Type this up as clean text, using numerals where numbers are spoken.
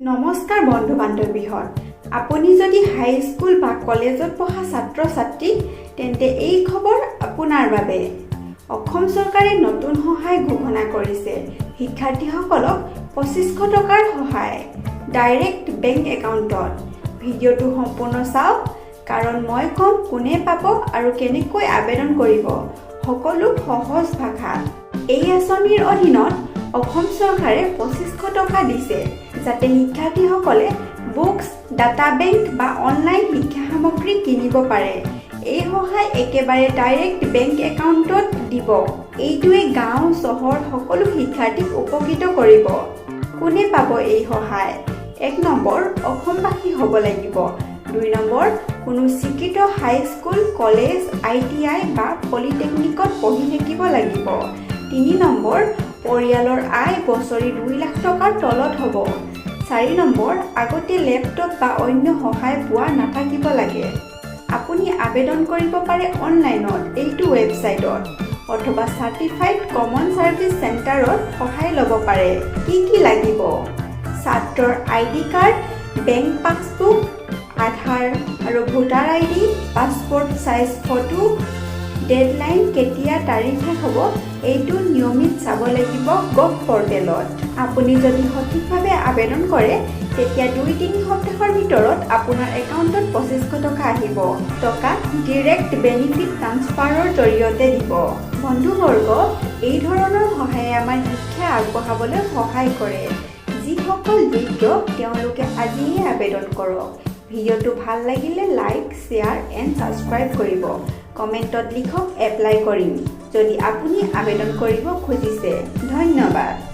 নমস্কাৰ বন্ধু বান্ধৱীহত আপুনি যদি হাই স্কুল বা কলেজত পঢ়া ছাত্ৰ ছাত্ৰী তেন্তে এই খবৰ আপোনাৰ বাবে অসম চৰকাৰে নতুন সহায় ঘোষণা কৰিছে শিক্ষাৰ্থীসকলক 2500 টকাৰ সহায় ডাইৰেক্ট বেংক একাউণ্টত ভিডিঅ'টো সম্পূৰ্ণ চাওক কাৰণ মই কম কোনে পাব আৰু কেনেকৈ আবেদন কৰিব সকলো সহজ ভাষাত এই আঁচনিৰ অধীনত অসম চৰকাৰে 2500 টকা দিছে যাতে শিক্ষাৰ্থীসকলে বুকস ডাটা বেংক বা অনলাইন শিক্ষা সামগ্ৰী কিনিব পাৰে এই সহায় একেবাৰে ডাইৰেক্ট বেংক একাউণ্টত দিব এইটোৱে গাঁও চহৰ সকলো শিক্ষাৰ্থীক উপকৃত কৰিব কোনে পাব এই সহায় 1 নম্বৰ অসমবাসী হ'ব লাগিব 2 নম্বৰ কোনো স্বীকৃত হাই স্কুল কলেজ ITI বা পলিটেকনিকত পঢ়ি থাকিব লাগিব 3 নম্বৰ পৰিয়ালৰ আয় বছৰি 2 লাখ টকাৰ তলত হ'ব 4 নম্বৰ আগতে ল্যাপটপ বা অন্য সহায় পোৱা নাথাকিব লাগে আপুনি আবেদন কৰিব পাৰে অনলাইনত এইটো ৱেবছাইটত অথবা সাৰ্টিফাইড কমন সাৰ্ভিস চেণ্টাৰত সহায় ল'ব পাৰে কি লাগিব ছাত্ৰৰ ID কাৰ্ড বেংক পাছবুক আধাৰ আৰু voter ID passport size photo deadline কেতিয়া তাৰিখে হ'ব এইটো নিয়মিত চাব লাগিব Govt পৰ্টেলত আপুনি যদি সঠিকভাৱে আবেদন কৰে তেতিয়া 2-3 সপ্তাহৰ ভিতৰত আপোনাৰ একাউণ্টত 2500 টকা আহিব টকা ডাইৰেক্ট বেনিফিট ট্ৰান্সফাৰৰ জৰিয়তে দিব বন্ধুবৰ্গ এই ধৰণৰ সহায়ে আমাৰ শিক্ষা আগবঢ়াবলৈ সহায় কৰে যিসকল যোগ্য তেওঁলোকে আজিয়ে আবেদন কৰক ভিডিঅ'টো ভাল লাগিলে লাইক শেয়াৰ এণ্ড সাবস্ক্ৰাইব কৰিব কমেণ্টত লিখক এপ্লাই কৰিম যদি আপুনি আবেদন কৰিব খুজিছে ধন্যবাদ